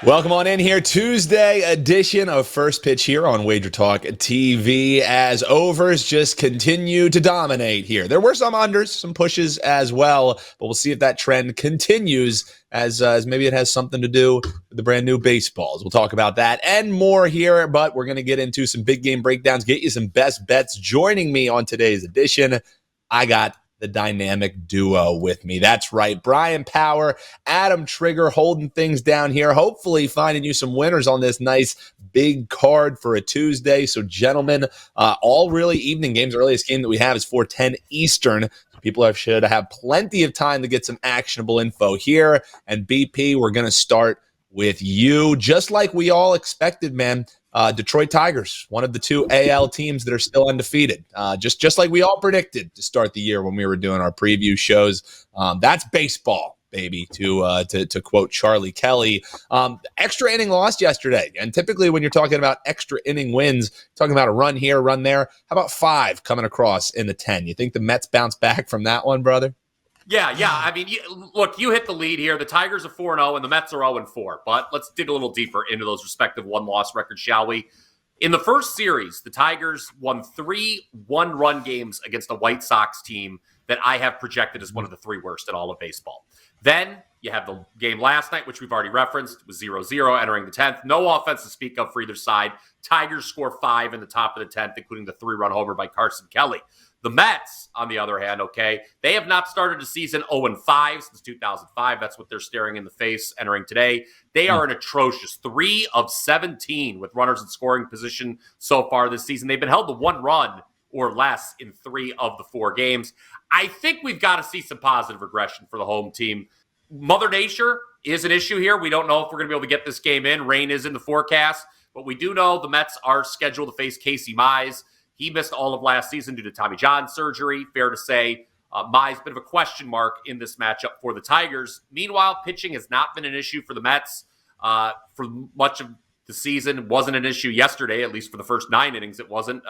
Welcome on in here. Tuesday edition of First Pitch here on WagerTalk TV as overs just continue to dominate here. There were some unders, some pushes as well, but we'll see if that trend continues as maybe it has something to do with the brand new baseballs. We'll talk about that and more here, but we're going to get into some big game breakdowns, get you some best bets. Joining me on today's edition, I got the dynamic duo with me. That's right. Bryan Power, Adam Trigger holding things down here, hopefully finding you some winners on this nice big card for a Tuesday. So gentlemen, all really evening games. The earliest game that we have is 4:10 Eastern. People should have plenty of time to get some actionable info here. And BP, we're going to start with you. Just like we all expected, man. Detroit Tigers, one of the two AL teams that are still undefeated. Just like we all predicted to start the year when we were doing our preview shows. That's baseball, baby, to quote Charlie Kelly. Extra inning lost yesterday. And typically when you're talking about extra inning wins, talking about a run here, run there, how about 5 coming across in the 10? You think the Mets bounce back from that one, brother? Yeah. I mean, look, you hit the lead here. The Tigers are 4-0 and the Mets are 0-4. But let's dig a little deeper into those respective one-loss records, shall we? In the first series, the Tigers won 3 one-run games against a White Sox team that I have projected as one of the 3 worst in all of baseball. Then you have the game last night, which we've already referenced. It was 0-0 entering the 10th. No offense to speak of for either side. Tigers score 5 in the top of the 10th, including the 3-run homer by Carson Kelly. The Mets, on the other hand, they have not started a season 0-5 since 2005. That's what they're staring in the face entering today. They are an atrocious 3 of 17 with runners in scoring position so far this season. They've been held to 1 run or less in 3 of the 4 games. I think we've got to see some positive regression for the home team. Mother Nature is an issue here. We don't know if we're going to be able to get this game in. Rain is in the forecast, but we do know the Mets are scheduled to face Casey Mize. He missed all of last season due to Tommy John surgery. Fair to say, Mize, bit of a question mark in this matchup for the Tigers. Meanwhile, pitching has not been an issue for the Mets for much of the season. It wasn't an issue yesterday, at least for the first 9 innings. It wasn't.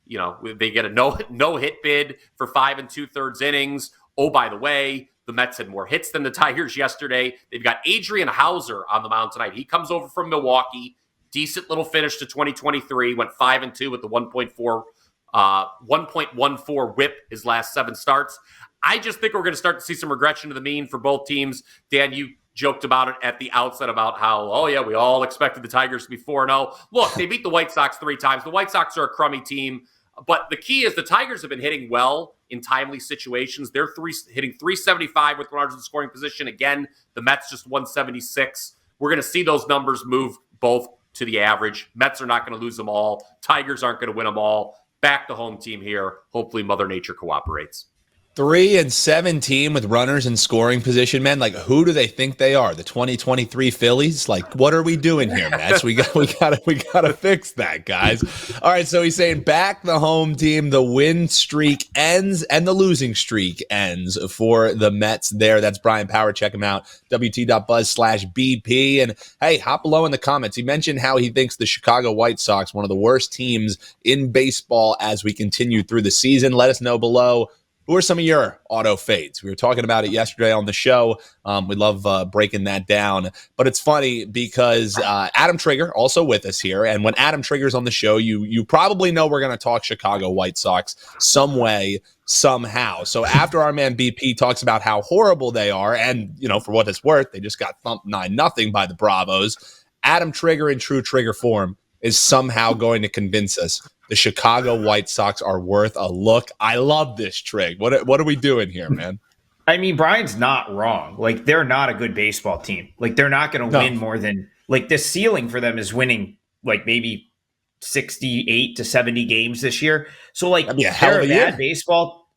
They get a no hit bid for 5 2/3 innings. Oh, by the way, the Mets had more hits than the Tigers yesterday. They've got Adrian Hauser on the mound tonight. He comes over from Milwaukee. Decent little finish to 2023. Went 5-2 with the 1.14 whip his last 7 starts. I just think we're going to start to see some regression to the mean for both teams. Dan, you joked about it at the outset about how, we all expected the Tigers to be 4-0. Look, they beat the White Sox 3 times. The White Sox are a crummy team. But the key is the Tigers have been hitting well in timely situations. They're hitting 375 with runners in scoring position. Again, the Mets just 176. We're going to see those numbers move both to the average. Mets are not going to lose them all. Tigers aren't going to win them all. Back to home team here. Hopefully Mother Nature cooperates. 3-17 with runners in scoring position, man. Like, who do they think they are? The 2023 Phillies? Like, what are we doing here, Mets? we gotta fix that, guys. All right, so he's saying back the home team. The win streak ends and the losing streak ends for the Mets there. That's Bryan Power. Check him out. WT.buzz/BP. And hey, hop below in the comments. He mentioned how he thinks the Chicago White Sox, one of the worst teams in baseball as we continue through the season. Let us know below. Who are some of your auto fades? We were talking about it yesterday on the show. We love breaking that down. But it's funny because Adam Trigger also with us here. And when Adam Trigger's on the show, you probably know we're going to talk Chicago White Sox some way, somehow. So after our man BP talks about how horrible they are, and, for what it's worth, they just got thumped 9-0 by the Bravos, Adam Trigger in true Trigger form is somehow going to convince us the Chicago White Sox are worth a look. I love this, Trig. What are we doing here, man? I mean, Brian's not wrong. Like, they're not a good baseball team. Like, they're not going to win more than, like, the ceiling for them is winning, like, maybe 68 to 70 games this year. So, like, they're a bad baseball.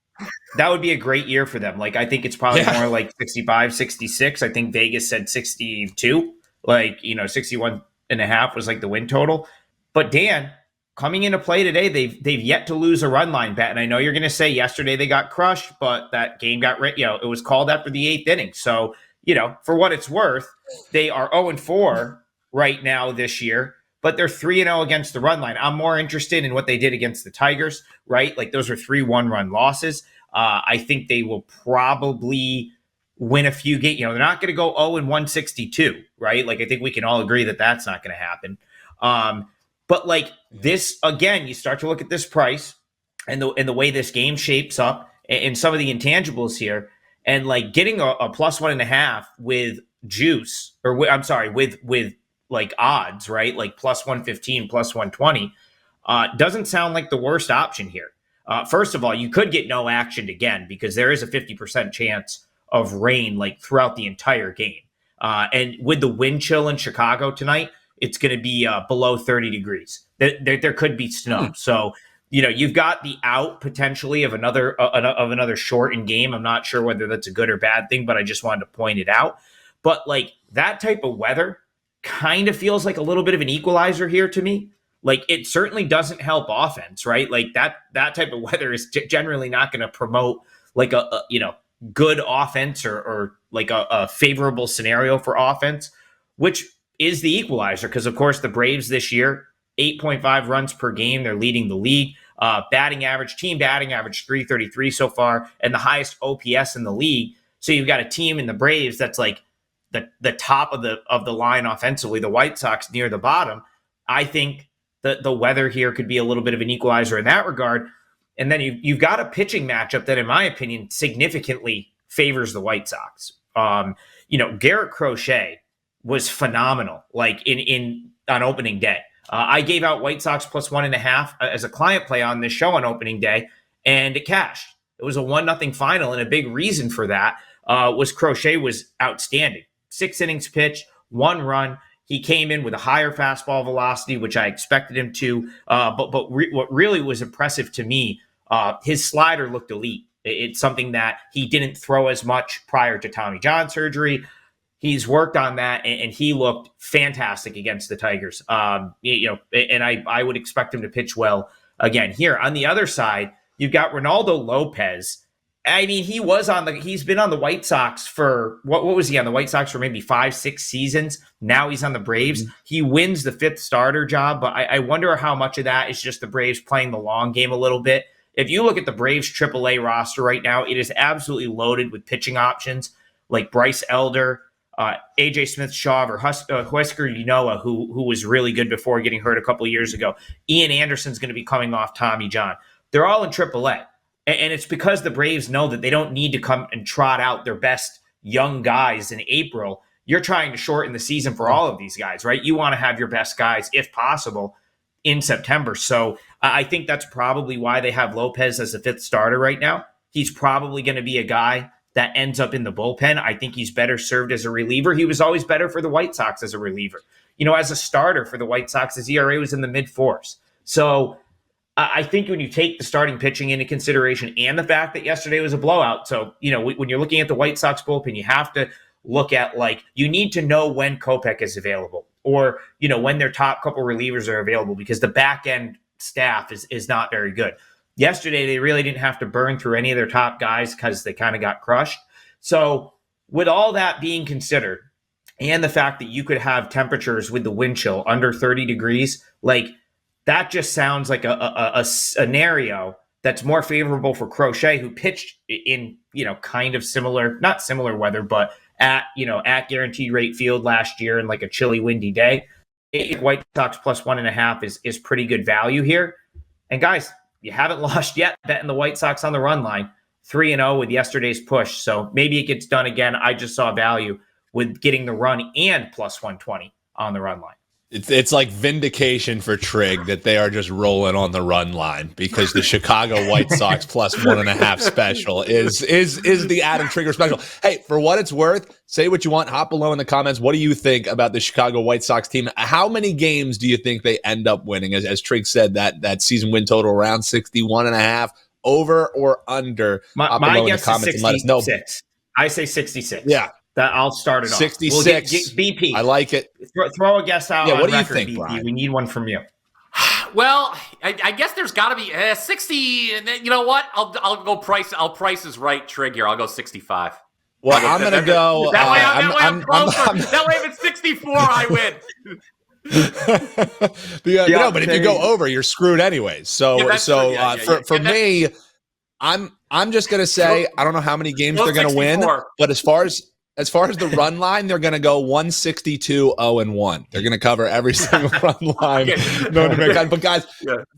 That would be a great year for them. Like, I think it's probably more like 65, 66. I think Vegas said 62. Like, 61 and a half was like the win total. But Dan, coming into play today, they've yet to lose a run line bet. And I know you're going to say yesterday they got crushed, but that game got it was called after the 8th inning. So, for what it's worth, they are 0-4 right now this year, but they're 3-0 against the run line. I'm more interested in what they did against the Tigers, right? Like, those are 3 one-run losses. I think they will probably win a few games. They're not going to go 0-162, right? Like, I think we can all agree that that's not going to happen. But like this, again, you start to look at this price and the way this game shapes up and some of the intangibles here, and like getting a +1.5 with juice, or I'm sorry, with like odds, right? Like +115, +120, doesn't sound like the worst option here. First of all, you could get no action again because there is a 50% chance of rain like throughout the entire game. And with the wind chill in Chicago tonight, it's going to be below 30 degrees. There could be snow. So, you've got the out potentially of another shortened game. I'm not sure whether that's a good or bad thing, but I just wanted to point it out. But like that type of weather kind of feels like a little bit of an equalizer here to me. Like, it certainly doesn't help offense, right? Like that type of weather is generally not going to promote like a good offense or like a favorable scenario for offense, which is the equalizer. Because of course the Braves this year, 8.5 runs per game. They're leading the league. Team batting average 333 so far, and the highest OPS in the league. So you've got a team in the Braves that's like the top of the line offensively. The White Sox near the bottom. I think the weather here could be a little bit of an equalizer in that regard. And then you've got a pitching matchup that, in my opinion, significantly favors the White Sox. Garrett Crochet was phenomenal, like on opening day. I gave out White Sox +1.5 as a client play on this show on opening day, and it cashed. It was a 1-0 final, and a big reason for that was Crochet was outstanding. 6 innings pitched, 1 run. He came in with a higher fastball velocity, which I expected him to. What really was impressive to me, his slider looked elite. It's something that he didn't throw as much prior to Tommy John surgery. He's worked on that, and he looked fantastic against the Tigers. And I would expect him to pitch well again here. On the other side, you've got Ronaldo Lopez. I mean, he's been on the White Sox for, what was he on the White Sox for, maybe 5-6 seasons. Now he's on the Braves. Mm-hmm. He wins the 5th starter job, but I wonder how much of that is just the Braves playing the long game a little bit. If you look at the Braves AAA roster right now, it is absolutely loaded with pitching options like Bryce Elder, AJ Smith-Shaw, or Huesker Ynoa, who was really good before getting hurt a couple of years ago. Ian Anderson's going to be coming off Tommy John. They're all in AAA. And it's because the Braves know that they don't need to come and trot out their best young guys in April. You're trying to shorten the season for all of these guys, right? You want to have your best guys, if possible, in September. So I think that's probably why they have Lopez as the 5th starter right now. He's probably going to be a guy that ends up in the bullpen. I think he's better served as a reliever. He was always better for the White Sox as a reliever. As a starter for the White Sox, his ERA was in the mid-4s. So I think when you take the starting pitching into consideration and the fact that yesterday was a blowout, so, when you're looking at the White Sox bullpen, you have to look at, you need to know when Kopech is available or, when their top couple relievers are available, because the back end staff is not very good. Yesterday, they really didn't have to burn through any of their top guys because they kind of got crushed. So with all that being considered, and the fact that you could have temperatures with the wind chill under 30 degrees, that just sounds like a scenario that's more favorable for Crochet, who pitched in, kind of similar, not similar weather, but at Guaranteed Rate Field last year in like a chilly, windy day. White Sox +1.5 is pretty good value here. And guys, you haven't lost yet betting the White Sox on the run line, 3-0 with yesterday's push. So maybe it gets done again. I just saw value with getting the run and +120 on the run line. It's like vindication for Trig that they are just rolling on the run line, because the Chicago White Sox +1.5 special is the Adam Trigger special. Hey, for what it's worth, say what you want. Hop below in the comments. What do you think about the Chicago White Sox team? How many games do you think they end up winning? As Trig said, that season win total around 61.5, over or under? My guess is 66. I say 66. Yeah. I'll start it 66. Off. 66. BP. I like it. Throw a guess out. Yeah, what do you record, think, BP? Bryan? We need one from you. Well, I guess there's got to be 60. You know what? I'll go price. I'll price is right. Trig here. I'll go 65. Well, I'm going to go. That way I'm closer. That way if it's 64, I win. But if you go over, you're screwed anyways. So for me, I'm just gonna say I don't know how many games they're gonna win, but as far as the run line, they're going to go 162, 0-1. They're going to cover every single run line. But guys,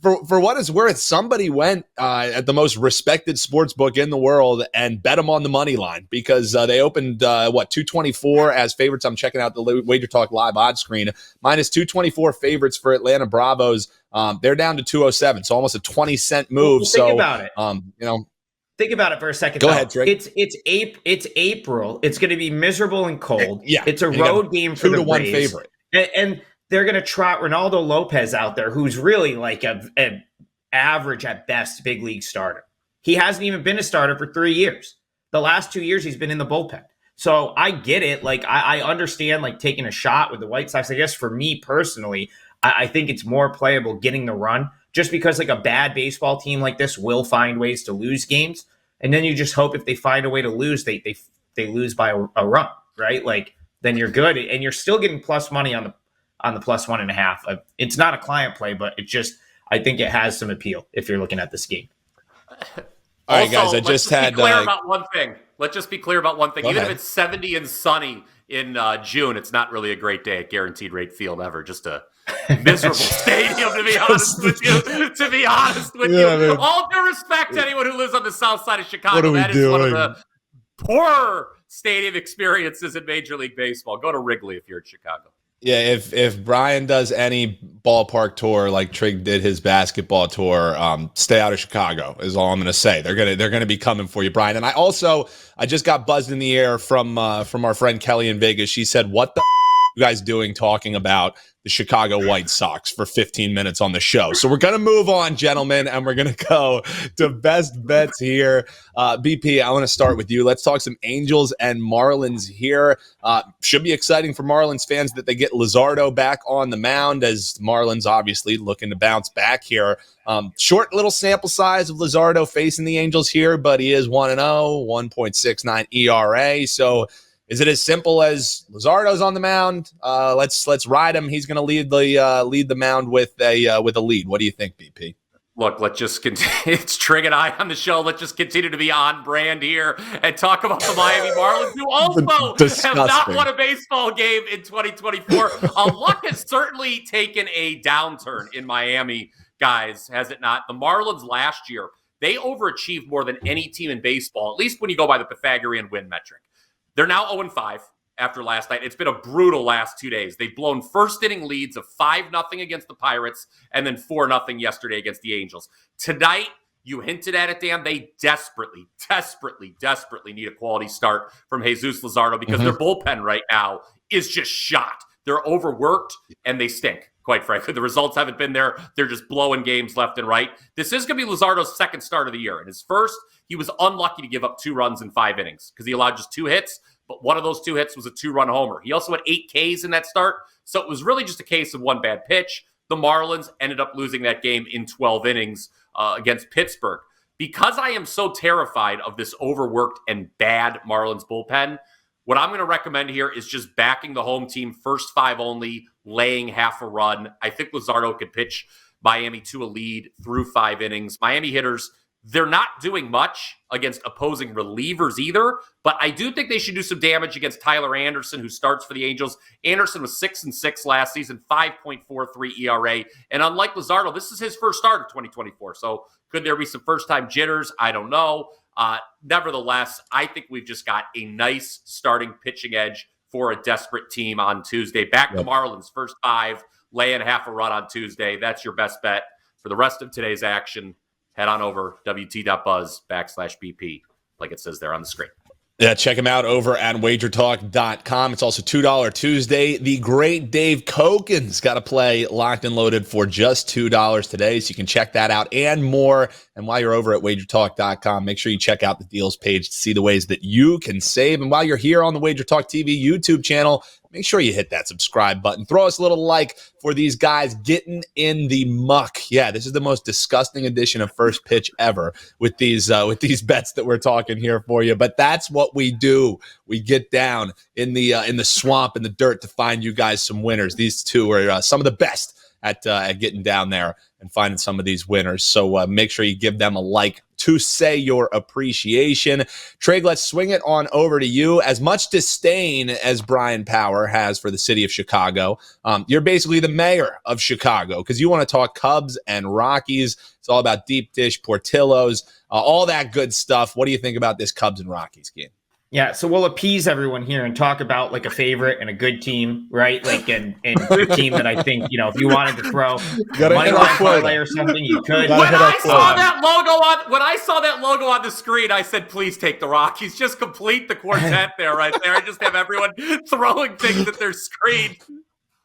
for what it's worth, somebody went at the most respected sports book in the world and bet them on the money line because they opened 224 as favorites. I'm checking out the WagerTalk live odds screen. Minus 224 favorites for Atlanta Bravos. They're down to 207, so almost a 20-cent move. Well, think about it. Think about it for a second. Go ahead, Trick. It's April. It's going to be miserable and cold. Yeah, it's a road game for the 2-1 Braves. favorite, and they're going to trot Ronaldo Lopez out there, who's really like an average at best big league starter. He hasn't even been a starter for 3 years. The last 2 years he's been in the bullpen. So I get it. Like I understand like taking a shot with the White Sox. I guess for me personally, I think it's more playable getting the run. Just because like a bad baseball team like this will find ways to lose games. And then you just hope if they find a way to lose, they lose by a run, right? Like then you're good. And you're still getting plus money on the plus 1.5. It's not a client play, but it just, I think it has some appeal if you're looking at this game. All right, guys, let's just be clear about one thing. Let's just be clear about one thing. Even if it's 70 and sunny in June, it's not really a great day at Guaranteed Rate Field ever. Just a miserable stadium, to be honest with you. All due respect to anyone who lives on the south side of Chicago. That is one of the poorer stadium experiences in Major League Baseball. Go to Wrigley if you're in Chicago. Yeah, if Bryan does any ballpark tour like Trig did his basketball tour, stay out of Chicago is all I'm going to say. They're gonna be coming for you, Bryan. And I just got buzzed in the air from our friend Kelly in Vegas. She said, "What the you guys doing talking about the Chicago White Sox for 15 minutes on the show?" So we're going to move on, gentlemen, and we're going to go to best bets here. BP, I want to start with you. Let's talk some Angels and Marlins here. Should be exciting for Marlins fans that they get Luzardo back on the mound, as Marlins obviously looking to bounce back here. Short little sample size of Luzardo facing the Angels here, but he is 1-0, 1.69 ERA. So is it as simple as Luzardo's on the mound? Let's ride him. He's going to lead the mound with a lead. What do you think, BP? Look, let's just continue. It's Trig and I on the show. Let's just continue to be on brand here and talk about the Miami Marlins, who also have not won a baseball game in 2024. Luck has certainly taken a downturn in Miami, guys, has it not? The Marlins last year, they overachieved more than any team in baseball, at least when you go by the Pythagorean win metric. They're now 0-5 after last night. It's been a brutal last 2 days. They've blown first-inning leads of 5-0 against the Pirates and then 4-0 yesterday against the Angels. Tonight, you hinted at it, Dan, they desperately need a quality start from Jesus Luzardo because their bullpen right now is just shot. They're overworked, and they stink, quite frankly. The results haven't been there. They're just blowing games left and right. This is going to be Luzardo's second start of the year. In his first, he was unlucky to give up 2 runs in 5 innings because he allowed just 2 hits, but one of those 2 hits was a 2-run homer. He also had 8 Ks in that start, so it was really just a case of one bad pitch. The Marlins ended up losing that game in 12 innings against Pittsburgh. Because I am so terrified of this overworked and bad Marlins bullpen, what I'm going to recommend here is just backing the home team first 5 only, laying half a run. I think Luzardo could pitch Miami to a lead through 5 innings. Miami hitters, they're not doing much against opposing relievers either, but I do think they should do some damage against Tyler Anderson, who starts for the Angels. Anderson was 6-6 last season, 5.43 ERA. And unlike Luzardo, this is his first start of 2024. So could there be some first-time jitters? I don't know. Nevertheless, I think we've just got a nice starting pitching edge for a desperate team on Tuesday. Back to Marlins, first 5, laying half a run on Tuesday. That's your best bet. For the rest of today's action, head on over wt.buzz/BP, like it says there on the screen. Yeah, check him out over at WagerTalk.com. It's also $2 Tuesday. The great Dave Koken's got to play Locked and Loaded for just $2 today, so you can check that out and more. And while you're over at WagerTalk.com, make sure you check out the deals page to see the ways that you can save. And while you're here on the WagerTalk TV YouTube channel, make sure you hit that subscribe button. Throw us a little like for these guys getting in the muck. Yeah, this is the most disgusting edition of First Pitch ever with these bets that we're talking here for you. But that's what we do. We get down in the swamp, in the dirt to find you guys some winners. These two are some of the best at getting down there and finding some of these winners. So make sure you give them a like to say your appreciation. Trig, let's swing it on over to you. As much disdain as Bryan Power has for the city of Chicago, you're basically the mayor of Chicago because you want to talk Cubs and Rockies. It's all about deep dish, Portillo's, all that good stuff. What do you think about this Cubs and Rockies game? Yeah, so we'll appease everyone here and talk about like a favorite and a good team, right? Like and a team that I think, if you wanted to throw money line parlay or something, you could. When I saw that logo on the screen, I said, please take the Rockies. Just complete the quartet there, right there. I just have everyone throwing things at their screen.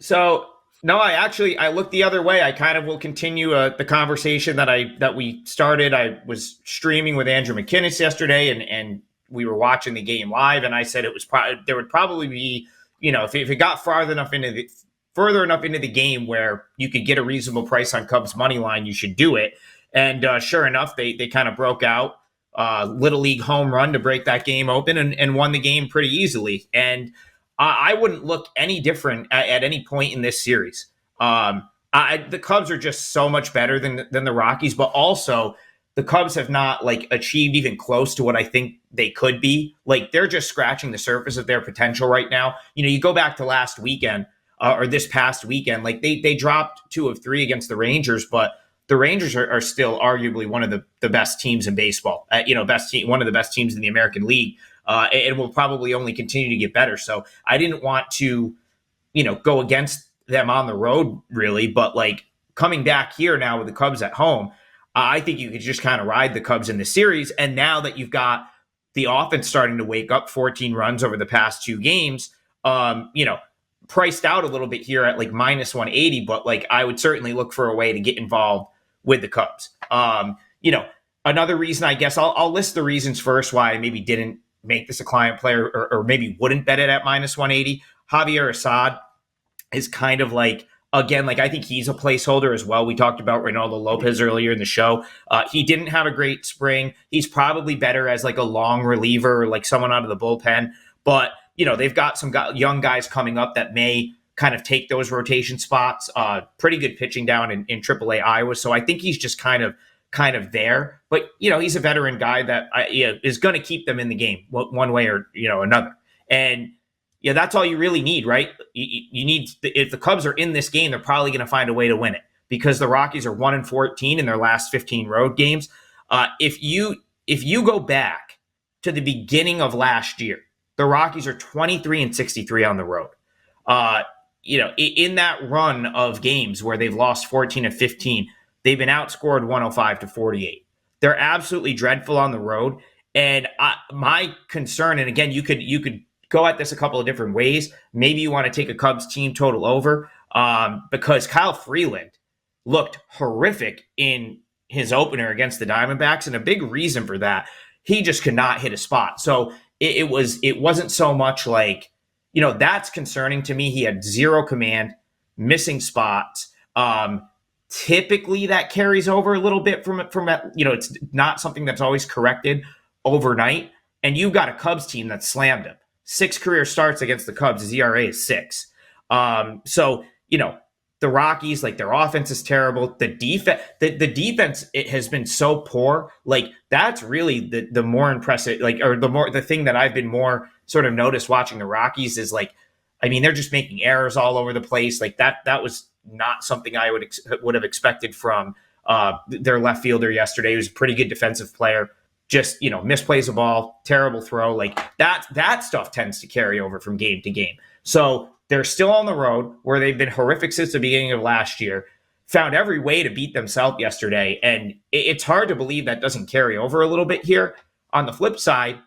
So no, I looked the other way. I kind of will continue the conversation that we started. I was streaming with Andrew McKinnis yesterday, and we were watching the game live, and I said it was there would probably be, if it got further enough into the game where you could get a reasonable price on Cubs money line, you should do it. And sure enough, they kind of broke out little league home run to break that game open and won the game pretty easily. And I wouldn't look any different at any point in this series. The Cubs are just so much better than the Rockies, but also the Cubs have not achieved even close to what I think they could be. Like, they're just scratching the surface of their potential right now. You go back to last weekend or this past weekend, they dropped 2 of 3 against the Rangers, but the Rangers are still arguably one of the best teams in baseball. One of the best teams in the American League. It will probably only continue to get better. So I didn't want to, go against them on the road really, but coming back here now with the Cubs at home, I think you could just kind of ride the Cubs in the series. And now that you've got the offense starting to wake up, 14 runs over the past 2 games, priced out a little bit here at minus 180, but I would certainly look for a way to get involved with the Cubs. Another reason, I guess I'll list the reasons first why I maybe didn't make this a client player or maybe wouldn't bet it at minus 180. Javier Assad is kind of again, I think he's a placeholder as well. We talked about Reynaldo Lopez earlier in the show. He didn't have a great spring. He's probably better as a long reliever or someone out of the bullpen. But, they've got some young guys coming up that may kind of take those rotation spots. Pretty good pitching down in AAA Iowa. So I think he's just kind of there. But, he's a veteran guy that is going to keep them in the game one way or, another. And that's all you really need, right? You need, if the Cubs are in this game, they're probably going to find a way to win it because the Rockies are 1-14 in their last 15 road games. If you go back to the beginning of last year, the Rockies are 23-63 on the road. In that run of games where they've lost 14 of 15, they've been outscored 105-48. They're absolutely dreadful on the road. And my concern, and again, you could go at this a couple of different ways. Maybe you want to take a Cubs team total over because Kyle Freeland looked horrific in his opener against the Diamondbacks. And a big reason for that, he just could not hit a spot. So it wasn't so much that's concerning to me. He had 0 command, missing spots. Typically that carries over a little bit from it's not something that's always corrected overnight. And you've got a Cubs team that slammed him. 6 career starts against the Cubs. His ERA is 6. So, the Rockies, their offense is terrible. The defense, it has been so poor. That's really the more impressive, the thing that I've been more sort of noticed watching the Rockies is they're just making errors all over the place. That was not something I would have expected from their left fielder yesterday. He was a pretty good defensive player. Just, misplays a ball, terrible throw. That stuff tends to carry over from game to game. So they're still on the road where they've been horrific since the beginning of last year, found every way to beat themselves yesterday. And it's hard to believe that doesn't carry over a little bit here. On the flip side,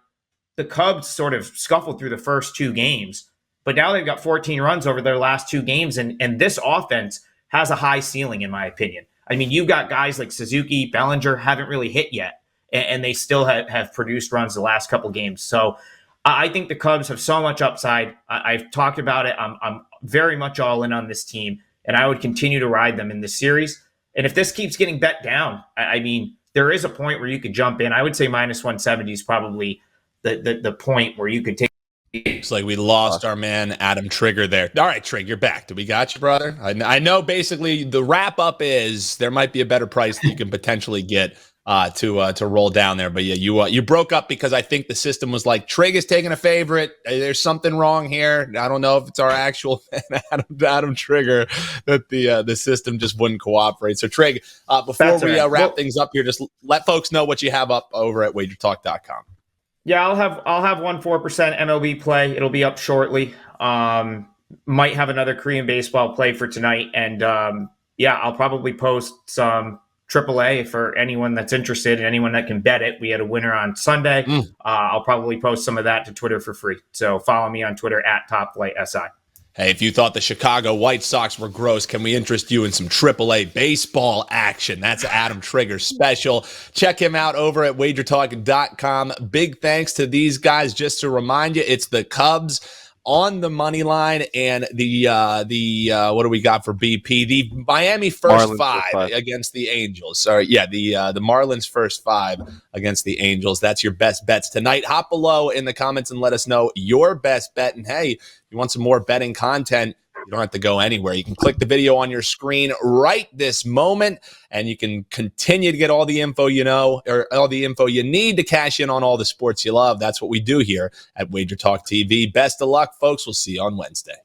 the Cubs sort of scuffled through the first 2 games, but now they've got 14 runs over their last 2 games. And this offense has a high ceiling, in my opinion. You've got guys like Suzuki, Bellinger haven't really hit yet. And they still have produced runs the last couple games. So I think the Cubs have so much upside. I've talked about it. I'm very much all in on this team, and I would continue to ride them in this series. And if this keeps getting bet down, there is a point where you could jump in. I would say minus 170 is probably the point where you could take. Looks like we lost our man Adam Trigger there. All right, Trig, you're back. Do we got you, brother? I know basically the wrap up is there might be a better price that you can potentially get to roll down there. But yeah, you broke up because I think the system was like Trig is taking a favorite. There's something wrong here. I don't know if it's our actual Adam Trigger that the system just wouldn't cooperate. So Trig, before we wrap things up here, just let folks know what you have up over at WagerTalk.com. Yeah, I'll have 4% MLB play. It'll be up shortly. Might have another Korean baseball play for tonight, and I'll probably post some AAA for anyone that's interested and anyone that can bet it. We had a winner on Sunday. I'll probably post some of that to Twitter for free. So follow me on Twitter at TopFlightSI. Hey, if you thought the Chicago White Sox were gross, can we interest you in some AAA baseball action? That's Adam Trigger's special. Check him out over at WagerTalk.com. Big thanks to these guys. Just to remind you, it's the Cubs on the money line and the what do we got for BP? The Miami first five against the Angels. Sorry, yeah, the Marlins first five against the Angels. That's your best bets tonight. Hop below in the comments and let us know your best bet. And hey, if you want some more betting content, you don't have to go anywhere. You can click the video on your screen right this moment, and you can continue to get all the info you know, or all the info you need to cash in on all the sports you love. That's what we do here at Wager Talk TV. Best of luck, folks. We'll see you on Wednesday.